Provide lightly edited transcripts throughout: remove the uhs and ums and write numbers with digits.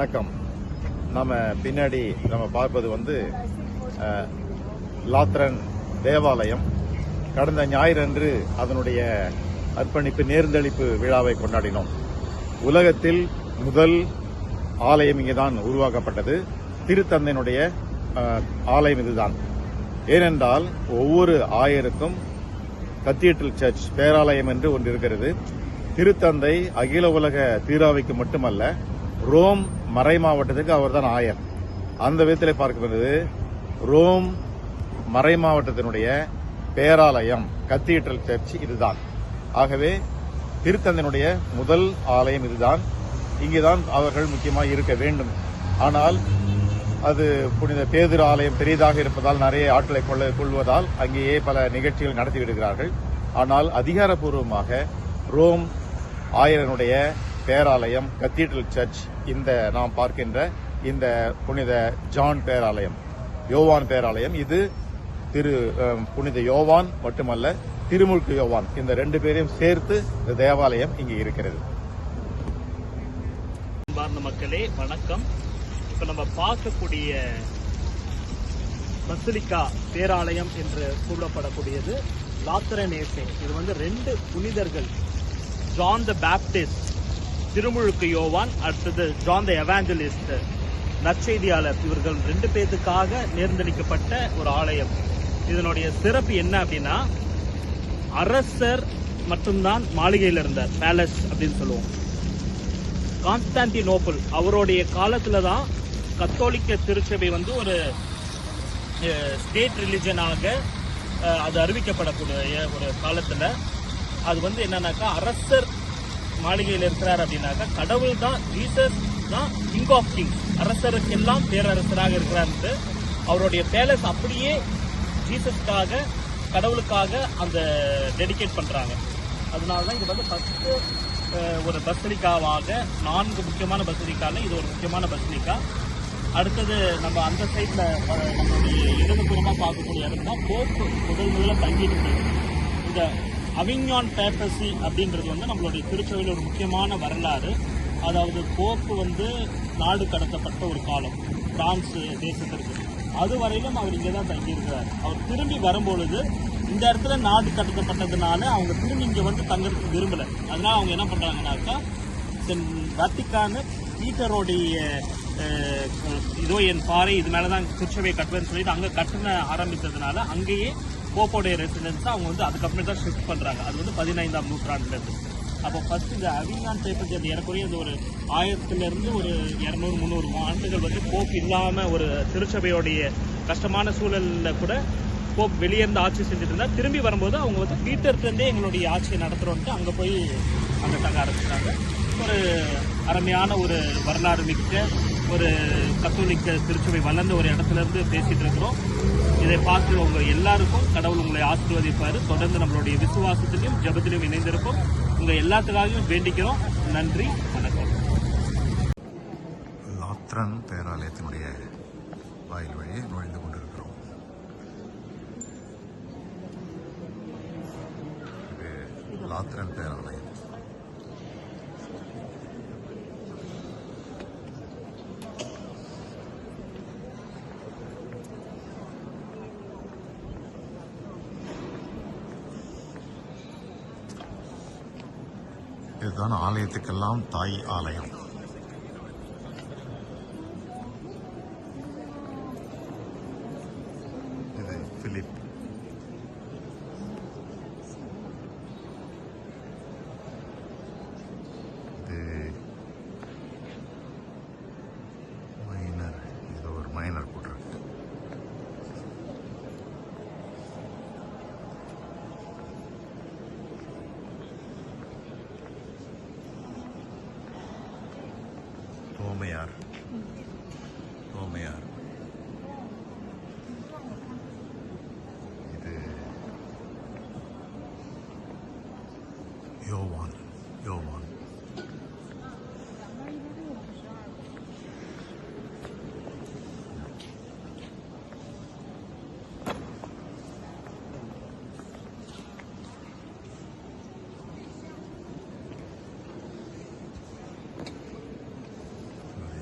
வணக்கம். நம்ம பின்னாடி நம்ம பார்ப்பது லாத்ரன் தேவாலயம். கடந்த ஞாயிறன்று அதனுடைய அர்ப்பணிப்பு நேர்ந்தளிப்பு விழாவை கொண்டாடினோம். உலகத்தில் முதல் ஆலயம் இங்குதான் உருவாக்கப்பட்டது. திருத்தந்தையினுடைய ஆலயம் இதுதான். ஏனென்றால் ஒவ்வொரு ஆயருக்கும் கத்தீட்ரல் சர்ச் பேராலயம் என்று ஒன்று இருக்கிறது. திருத்தந்தை அகில உலக தீராவைக்கு மட்டுமல்ல, ரோம் மறை மாவட்டத்துக்கு அவர்தான் ஆயர். அந்த விதத்தில் பார்க்கப்படுவது ரோம் மறை மாவட்டத்தினுடைய பேராலயம் கத்தீட்ரல் சர்ச் இதுதான். ஆகவே திருத்தந்தையினுடைய முதல் ஆலயம் இதுதான். இங்குதான் அவர்கள் முக்கியமாக இருக்க வேண்டும். ஆனால் அது புனித பேதுரு ஆலயம் பெரியதாக இருப்பதால் நிறைய ஆட்களை கொள்வதால் அங்கேயே பல நிகழ்ச்சிகள் நடத்தி விடுகிறார்கள். ஆனால் அதிகாரப்பூர்வமாக ரோம் ஆயரனுடைய பேராலயம் கத்தீட்ரல் சர்ச் இந்த நாம் பார்க்கின்ற இந்த புனித ஜான் பேராலயம், யோவான் பேராலயம், இது புனித யோவான் மட்டுமல்ல, திருமுழுக்கு யோவான், இந்த ரெண்டு பேரையும் சேர்த்து இந்த தேவாலயம் இங்கே இருக்கிறது. மக்களே வணக்கம். இப்ப நம்ம பார்க்கக்கூடிய பசிலிக்கா பேராலயம் என்று கூறப்படக்கூடியது லாத்ரனேசே. இது ரெண்டு புனிதர்கள், ஜான் த பேப்டிஸ்ட் திருமுழுக்கு யோவான், அடுத்தது ஜான் த எவாஞ்சலிஸ்ட் நற்செய்தியாளர், இவர்கள் ரெண்டு பேருக்காக நேர்ந்தளிக்கப்பட்ட ஒரு ஆலயம். இதனுடைய சிறப்பு என்ன அப்படின்னா, அரசர் மட்டும்தான் மாளிகையில் இருந்தார், பேலஸ் அப்படின்னு சொல்லுவோம். கான்ஸ்டான்டினோபிள் அவருடைய காலத்துல தான் கத்தோலிக்க திருச்சபை ஒரு ஸ்டேட் ரிலிஜனாக அது அறிவிக்கப்படக்கூடிய ஒரு காலத்துல அது என்னன்னாக்கா, அரசர் மாளிகையில் இருக்கிறார் அப்படின்னாக்கா, கடவுள் தான், ஜீசஸ் தான் கிங் ஆஃப் கிங், அரசருக்கெல்லாம் பேரரசராக இருக்கிறார். அவருடைய பேலஸ் அப்படியே ஜீசஸ்க்காக, கடவுளுக்காக அந்த டெடிகேட் பண்றாங்க. அதனாலதான் இது ஃபர்ஸ்ட் ஒரு பசிலிக்காவாக, 4 முக்கியமான பசிலிக்கால இது ஒரு முக்கியமான பசிலிக்கா. அடுத்தது நம்ம அந்த சைட்ல நம்மளுடைய இடதுபுறமா பார்க்கக்கூடிய இடம் தான் போப்பு முதல்ல தங்கிட்டு. இந்த அவிஞ்ஞான் பேப்பசி அப்படின்றது நம்மளுடைய திருச்சபையில் ஒரு முக்கியமான வரலாறு. அதாவது போப்பு நாடு கடத்தப்பட்ட ஒரு காலம் பிரான்ஸ் தேசத்திற்கு. அது வரையிலும் அவர் இங்கே தான் தங்கியிருக்கிறார். அவர் திரும்பி வரும்பொழுது இந்த இடத்துல நாடு கடத்தப்பட்டதுனால அவங்க திரும்பி இங்கே தங்கிறதுக்கு விரும்பலை. அதனால அவங்க என்ன பண்றாங்கன்னாக்கா, வத்திக்கான பீட்டரோடைய இதோ என் பாறை, இது மேலதான் திருச்சபையை கட்டுவேன்னு சொல்லிட்டு அங்கே கட்டண ஆரம்பித்ததுனால அங்கேயே போப்போடைய ரெசிடென்ஸ் அவங்க அதுக்கப்புறம் தான் ஷிஃப்ட் பண்றாங்க. அது 15ஆம் நூற்றாண்டுல இருந்து. அப்போ ஃபர்ஸ்ட் இந்த அவிஞ்ஞான் பேப்பர்ஸ் ஏறக்குறைய ஒரு 1000 இருந்து ஒரு 200-300 ஆண்டுகள் போப் இல்லாம ஒரு திருச்சபையோடைய கஷ்டமான சூழல்ல கூட போப் வெளியேருந்து ஆட்சி செஞ்சுட்டு இருந்தா, திரும்பி வரும்போது அவங்க பீட்டர்லேருந்தே எங்களுடைய ஆட்சியை நடத்துறோன்ட்டு அங்கே போய் அங்கே தங்க ஆரம்பிச்சிட்டாங்க. ஒரு அருமையான ஒரு வரலாறு மிக்க ஒரு கத்தோலிக்க திருச்சபை வளர்ந்த ஒரு இடத்துல இருந்து பேசிட்டு இருக்கிறோம். இதை பார்த்து உங்க எல்லாருக்கும் கடவுள் உங்களை ஆசீர்வதிப்பாரு. தொடர்ந்து நம்மளுடைய விசுவாசத்திலையும் ஜபத்திலையும் இணைந்திருக்கும். உங்க எல்லாத்துக்காகவும் வேண்டிக்கிறோம். நன்றி, வணக்கம். லாத்ரன் பேராலயத்தினுடைய வாயில் வழியே நுழைந்து கொண்டிருக்கிறோம். இது லாத்ரன் பேராலயம். இதுதான் ஆலயத்துக்கெல்லாம் தாய் ஆலயம். இது பிலிப். இது மைனர், இது ஒரு மைனர் போட்டிருக்கு. ஓமையார், ஓமையார். இது யோவான், யோவான்.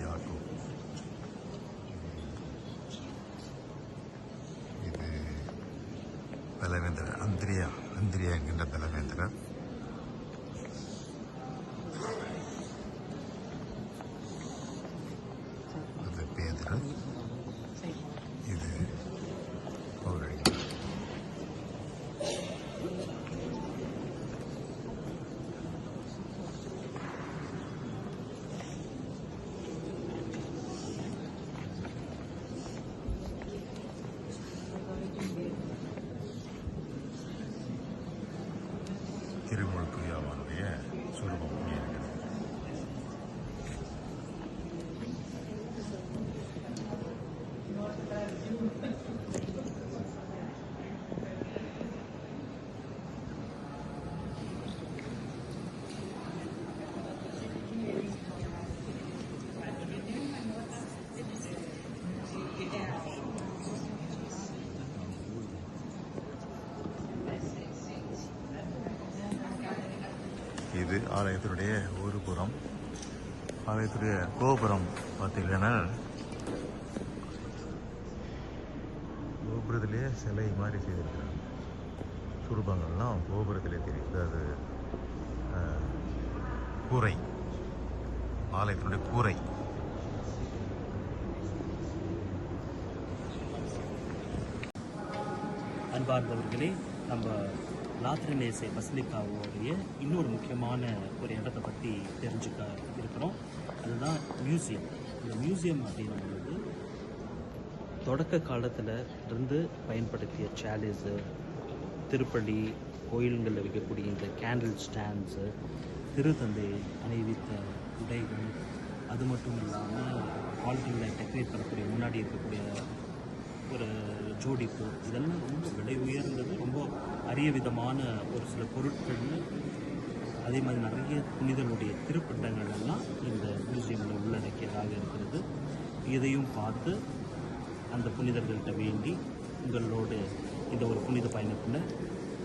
Yaakov. இந்திரிய என்கின்ற தலைவேந்தர், அது பேதர், இது பௌரடிகள். திருமுழுக்கு யோவானுடைய சுரூபம் இருக்கிறது. இது ஆலயத்தினுடைய ஒரு புறம். ஆலயத்துடைய கோபுரம் பார்த்தீங்கன்னா கோபுரத்திலேயே சிலை மாதிரி செய்திருக்கிறாங்க. சுரூபங்கள்லாம் கோபுரத்திலே தெரியுது. அது கூரை, ஆலயத்தினுடைய கூரை. அன்பார்ந்தவர்களே, நம்ம லாத்ரனேசே பசிலிக்காவுடைய இன்னொரு முக்கியமான ஒரு இடத்தை பற்றி தெரிஞ்சுக்க இருக்கிறோம். அதுதான் மியூசியம். இந்த மியூசியம் அப்படின்னும்போது தொடக்க காலத்தில் இருந்து பயன்படுத்திய சேலிஸு, திருப்பள்ளி கோயில்களில் வைக்கக்கூடிய இந்த கேண்டில் ஸ்டாண்ட்ஸு, திருத்தந்தை அணிவித்த உடைகள், அது மட்டும் இல்லாமல் ஹால்களில் டெக்கரேட் பண்ணக்கூடிய முன்னாடி இருக்கக்கூடிய ஒரு ஜோடிப்பு, இதெல்லாம் ரொம்ப விலை உயர்ந்தது, ரொம்ப அரிய விதமான ஒரு சில பொருட்கள்னு. அதே மாதிரி நிறைய புனிதர்களுடைய திருப்பண்டங்கள் எல்லாம் இந்த மியூசியமில் உள்ளடக்கியதாக இருக்கிறது. இதையும் பார்த்து அந்த புனிதர்கள்ட்ட வேண்டி உங்களோடு இந்த ஒரு புனித பயணத்தில்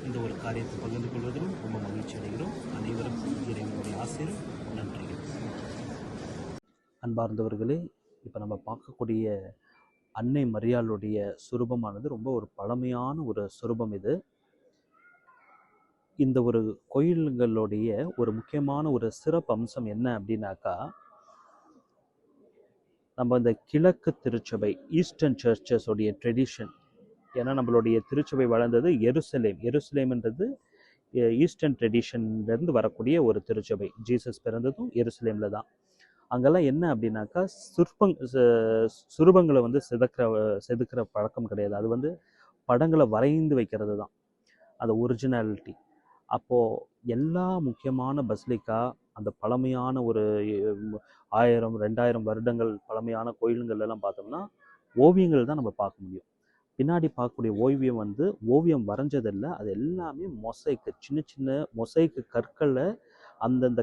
இந்த ஒரு காரியத்தை பகிர்ந்து கொள்வதிலும் ரொம்ப மகிழ்ச்சி அடைகிறோம். அனைவரும் இறைவனுடைய ஆசீர்வாதம். நன்றிகள். அன்பார்ந்தவர்களே, இப்போ நம்ம பார்க்கக்கூடிய அன்னை மரியாளுடைய சுரூபமானது ரொம்ப ஒரு பழமையான ஒரு சுரூபம். இந்த ஒரு கோயில்களுடைய ஒரு முக்கியமான ஒரு சிறப்பு அம்சம் என்ன அப்படின்னாக்கா, நம்ம இந்த கிழக்கு திருச்சபை, ஈஸ்டர்ன் சர்ச்சஸ் உடைய ட்ரெடிஷன். ஏன்னா நம்மளுடைய திருச்சபை வளர்ந்தது எருசலேம்ன்றது ஈஸ்டர்ன் ட்ரெடிஷன்லேருந்து வரக்கூடிய ஒரு திருச்சபை. ஜீசஸ் பிறந்ததும் எருசலேமில் தான். அங்கெல்லாம் என்ன அப்படின்னாக்கா, சுரூபங்களை வந்து செதுக்கிற பழக்கம் கிடையாது. அது வந்து படங்களை வரைந்து வைக்கிறது தான் அது ஒரிஜினாலிட்டி. அப்போது எல்லா முக்கியமான பசிலிக்கா, அந்த பழமையான ஒரு 1000-2000 வருடங்கள் பழமையான கோயில்கள்லாம் பார்த்தோம்னா ஓவியங்கள் தான் நம்ம பார்க்க முடியும். பின்னாடி பார்க்கக்கூடிய ஓவியம் வந்து ஓவியம் வரைஞ்சதில்லை, அது எல்லாமே மொசைக்கு, சின்ன சின்ன மொசைக்கு கற்களை அந்தந்த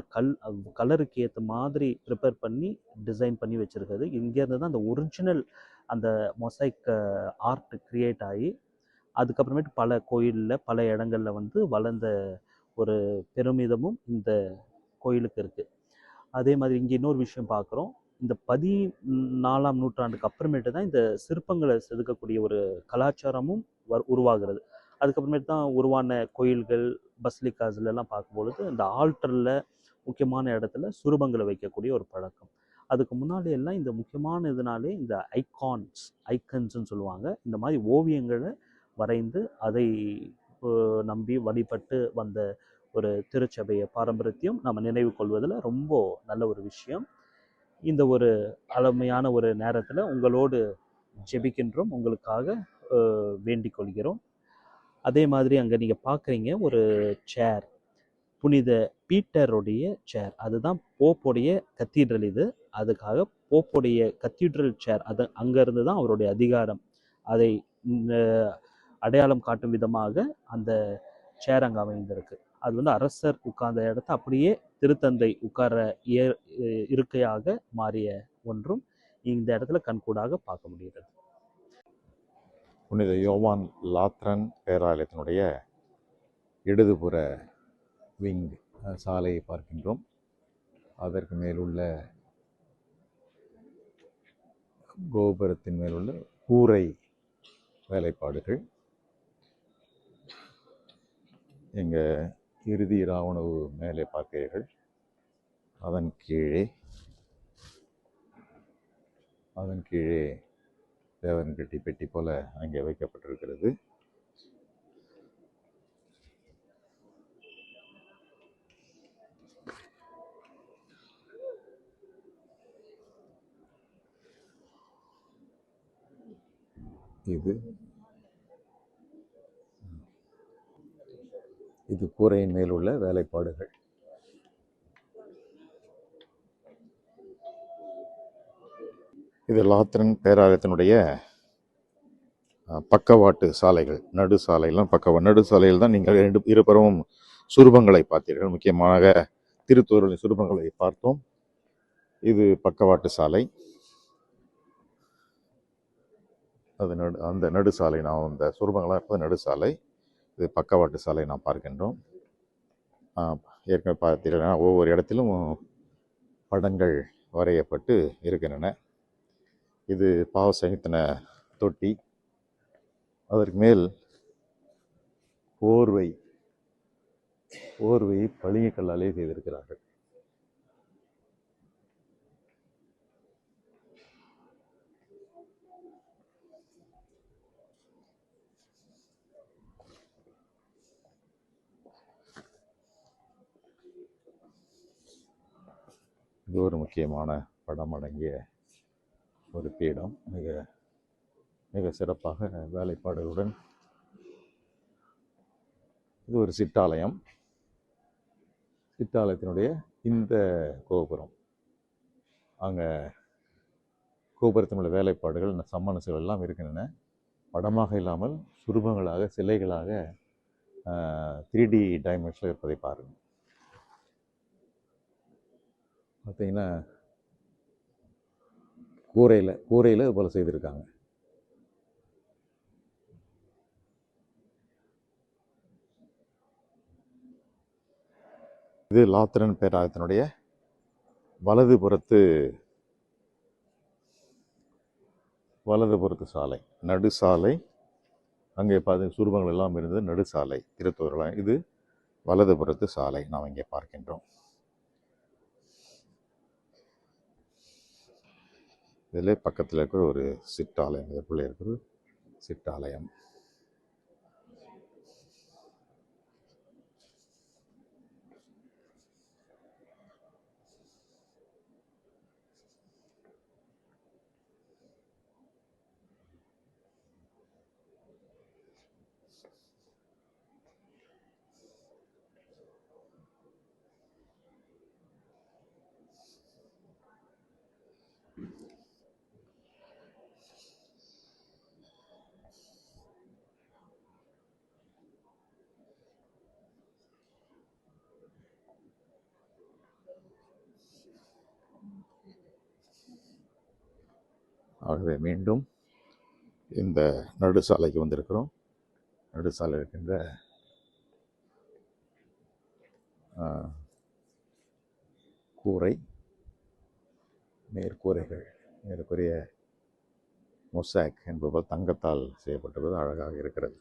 கலருக்கு ஏற்ற மாதிரி ப்ரிப்பேர் பண்ணி டிசைன் பண்ணி வச்சுருக்குது. இங்கேருந்து தான் அந்த ஒரிஜினல் அந்த மொசைக் ஆர்ட் க்ரியேட் ஆகி அதுக்கப்புறமேட்டு பல கோயிலில் பல இடங்களில் வந்து வளர்ந்த ஒரு பெருமிதமும் இந்த கோயிலுக்கு இருக்குது. அதே மாதிரி இங்கே இன்னொரு விஷயம் பார்க்குறோம். இந்த 14ஆம் நூற்றாண்டுக்கு அப்புறமேட்டு தான் இந்த சிற்பங்களை செதுக்கக்கூடிய ஒரு கலாச்சாரமும் உருவாகிறது. அதுக்கப்புறமேட்டு தான் உருவான கோயில்கள், பசிலிக்காஸ்லாம் பார்க்கும்பொழுது இந்த ஆல்டரில் முக்கியமான இடத்துல சுரூபங்களை வைக்கக்கூடிய ஒரு பழக்கம். அதுக்கு முன்னாடி எல்லாம் இந்த முக்கியமான இதனாலே இந்த ஐக்கன்ஸ்ன்னு சொல்லுவாங்க. இந்த மாதிரி ஓவியங்களை வரைந்து அதை நம்பி வழிபட்டு வந்த ஒரு திருச்சபைய பாரம்பரியத்தையும் நம்ம நினைவு கொள்வதில் ரொம்ப நல்ல ஒரு விஷயம். இந்த ஒரு அழமையான ஒரு நேரத்தில் உங்களோடு ஜெபிக்கின்றோம், உங்களுக்காக வேண்டிக் கொள்கிறோம். அதே மாதிரி அங்கே நீங்கள் பார்க்குறீங்க ஒரு சேர், புனித பீட்டருடைய சேர். அதுதான் போப்புடைய கத்தீட்ரல். இது அதுக்காக போப்புடைய கத்தீட்ரல் சேர். அது அங்கேருந்து தான் அவருடைய அதிகாரம். அதை அடையாளம் காட்டும் விதமாக அந்த சேர் அங்கே அமைந்திருக்கு. அது வந்து அரசர் உட்கார்ந்த இடத்த அப்படியே திருத்தந்தை உட்கார இருக்கையாக மாறிய ஒன்றும் இந்த இடத்துல கண்கூடாக பார்க்க முடிகிறது. புனித யோவான் லாத்ரன் பேராலயத்தினுடைய இடதுபுற விங் சாலையை பார்க்கின்றோம். அதற்கு மேலுள்ள கோபுரத்தின் மேலுள்ள கூரை வேலைப்பாடுகள். எங்கள் இறுதி இராவுணவு மேலே பார்க்கிறீர்கள். அதன் கீழே தேவன் பெட்டி போல அங்கே வைக்கப்பட்டிருக்கிறது. இது கூரையின் மேல் உள்ள வேலைப்பாடுகள். இது லாத்திரன் பேராலயத்தினுடைய பக்கவாட்டு சாலைகள், நடு சாலையெல்லாம் நடு சாலையில் தான் நீங்கள் இருபுறமும் சுரூபங்களை பார்த்தீர்கள். முக்கியமாக திருத்தூரின் சுரூபங்களை பார்த்தோம். இது பக்கவாட்டு சாலை. அது அந்த நடு சாலை, நாம் அந்த சுரூபங்களாக இருப்பது நடு சாலை. இது பக்கவாட்டு சாலை நாம் பார்க்கின்றோம். ஏற்கனவே பார்த்தீங்கன்னா ஒவ்வொரு இடத்திலும் படங்கள் வரையப்பட்டு இருக்கின்றன. இது பாவ சகித்தன தொட்டி. அதற்கு மேல் போர்வை பளிங்கு கல்லாலே செய்திருக்கிறார்கள். இது ஒரு முக்கியமான படம் அடங்கிய ஒரு பீடம். மிக சிறப்பாக வேலைப்பாடுகளுடன் இது ஒரு சிற்றாலயம். சிற்றாலயத்தினுடைய இந்த கோபுரம், அங்கே கோபுரத்தினுடைய வேலைப்பாடுகள், சம்மனசுகள் எல்லாம் இருக்கின்றன. படமாக இல்லாமல் சுரூபங்களாக, சிலைகளாக 3D டைமென்ஷனில் இருப்பதை பாருங்கள். பார்த்தீங்கன்னா கூரையில் இது போல் செய்திருக்காங்க. இது லாத்திரன் பேராலயத்தினுடைய வலதுபுறத்து சாலை, நடு சாலை. அங்கே பார்த்து சுரூபங்கள் எல்லாம் இருந்தது நடு சாலை, திருத்தூர்லாம். இது வலதுபுறத்து சாலை நாம் இங்கே பார்க்கின்றோம். இதில் பக்கத்தில் இருக்கிற ஒரு சிற்றாலயம், இதற்குள்ளே இருக்கிற சிற்றாலயம். ஆகவே மீண்டும் இந்த நடு சாலைக்கு வந்திருக்கிறோம். நடு சாலை இருக்கின்ற கூரை, மேற்கூரைகள் ஏறக்குறைய மொசாக் என்பதால் தங்கத்தால் செய்யப்பட்டது, அழகாக இருக்கிறது.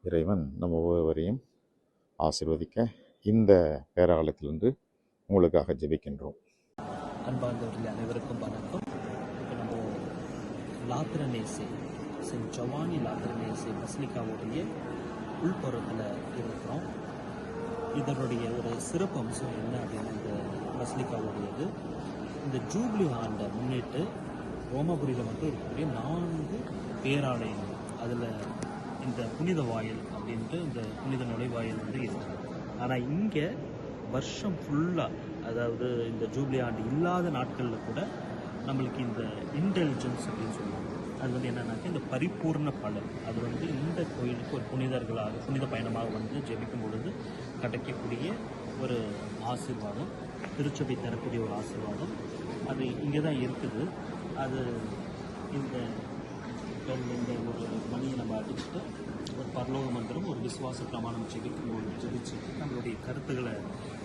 இறைவன் நம்ம ஒவ்வொருவரையும் ஆசீர்வதிக்க இந்த பேராலயத்திலிருந்து உங்களுக்காக ஜெபிக்கின்றோம். அன்பார்ந்தவர்கள் அனைவருக்கும் வணக்கம். இப்போ நம்ம லாத்திரனேசே, சென்ட் ஜவானி லாத்திரனேசே பசிலிக்காவுடைய உள்புறத்தில் இருக்கிறோம். இதனுடைய ஒரு சிறப்பு அம்சம் என்ன அப்படின்னா, இந்த பசிலிக்காவுடையது இந்த ஜூப்ளி ஆண்டை முன்னிட்டு ரோமாபுரியில் மட்டும் இருக்கக்கூடிய 4 பேராலயங்கள், அதில் இந்த புனித வாயில் அப்படின்ட்டு இந்த புனித நுழைவாயில் வந்து இருக்குது. ஆனால் இங்கே வருஷம் ஃபுல்லாக, அதாவது இந்த ஜூப்ளி ஆண்டு இல்லாத நாட்களில் கூட நம்மளுக்கு இந்த இன்டெலிஜென்ஸ் அப்படின்னு சொல்லுவாங்க. அது வந்து என்னன்னாக்கா இந்த பரிபூர்ண பலன், அது வந்து இந்த கோயிலுக்கு ஒரு புனிதர்களாக, புனித பயணமாக வந்து ஜெபிக்கும் பொழுது கிடைக்கக்கூடிய ஒரு ஆசீர்வாதம், திருச்சபை தரக்கூடிய ஒரு ஆசீர்வாதம், அது இங்கே தான் இருக்குது. அது இந்த ஒரு மணியை நம்ம அடிச்சுட்டு ஒரு பரலோக மந்திரம், ஒரு விசுவாச பிரமாணம் ஜெபிச்சு நம்மளுடைய கருத்துக்களை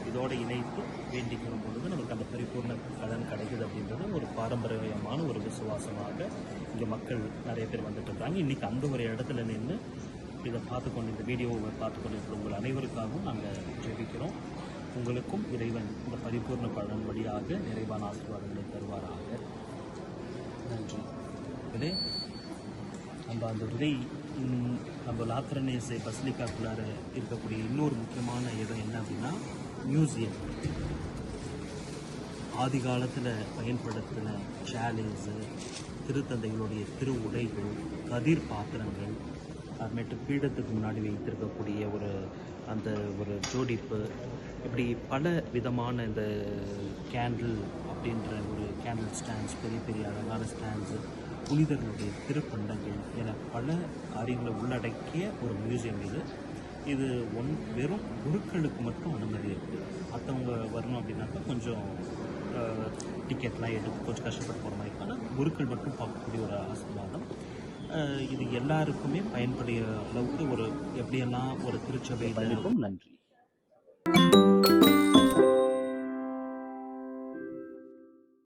இதோடு இணைத்து வேண்டிக்கும் பொழுது நமக்கு அந்த பரிபூர்ண பலன் கிடைக்குது அப்படின்றது ஒரு பாரம்பரியமான ஒரு விசுவாசமாக இங்கே மக்கள் நிறைய பேர் வந்துட்டு இருக்காங்க. இன்றைக்கி அந்த ஒரு இடத்துல நின்று இதை பார்த்துக்கொண்டு இந்த வீடியோவை பார்த்துக்கொண்டு இருக்கிற உங்கள் அனைவருக்காகவும் நாங்கள் ஜெபிக்கிறோம். உங்களுக்கும் இறைவன் இந்த பரிபூர்ண பலன் வழியாக நிறைவான ஆசீர்வாதங்களை தருவாராக. நன்றி. இதே நம்ம அந்த விதை நம்ம லாத்திரனேசை பசிலிக்காக்குள்ளார இருக்கக்கூடிய இன்னொரு முக்கியமான இடம் என்ன அப்படின்னா மியூசியம். ஆதி காலத்தில் பயன்படுத்தின சேலேஸு, திருத்தந்தைகளுடைய திரு உடைகள், கதிர் பாத்திரங்கள், அப்புறமேட்டு பீடத்துக்கு முன்னாடி வைத்திருக்கக்கூடிய ஒரு ஜோடிப்பு, இப்படி பல விதமான இந்த கேண்டில் அப்படின்ற ஒரு கேண்டில் ஸ்டாண்ட்ஸ், பெரிய பெரிய அழகான ஸ்டாண்ட்ஸு, புனிதர்களுடைய திருப்பண்டங்கள் என பல காரியங்களை உள்ளடக்கிய ஒரு மியூசியம் இது வெறும் குருக்களுக்கு மட்டும் அனுமதி இருக்குது. மற்றவங்க வரணும் அப்படின்னாக்கா கொஞ்சம் டிக்கெட்லாம் எடுத்து கொஞ்சம் கஷ்டப்பட்டு போகிற மாதிரி. ஆனால் குருக்கள் மட்டும் பார்க்கக்கூடிய ஒரு ஆசீர்வாதம். இது எல்லாருக்குமே பயன்படைய அளவுக்கு எப்படியெல்லாம் ஒரு திருச்சபை. நன்றி.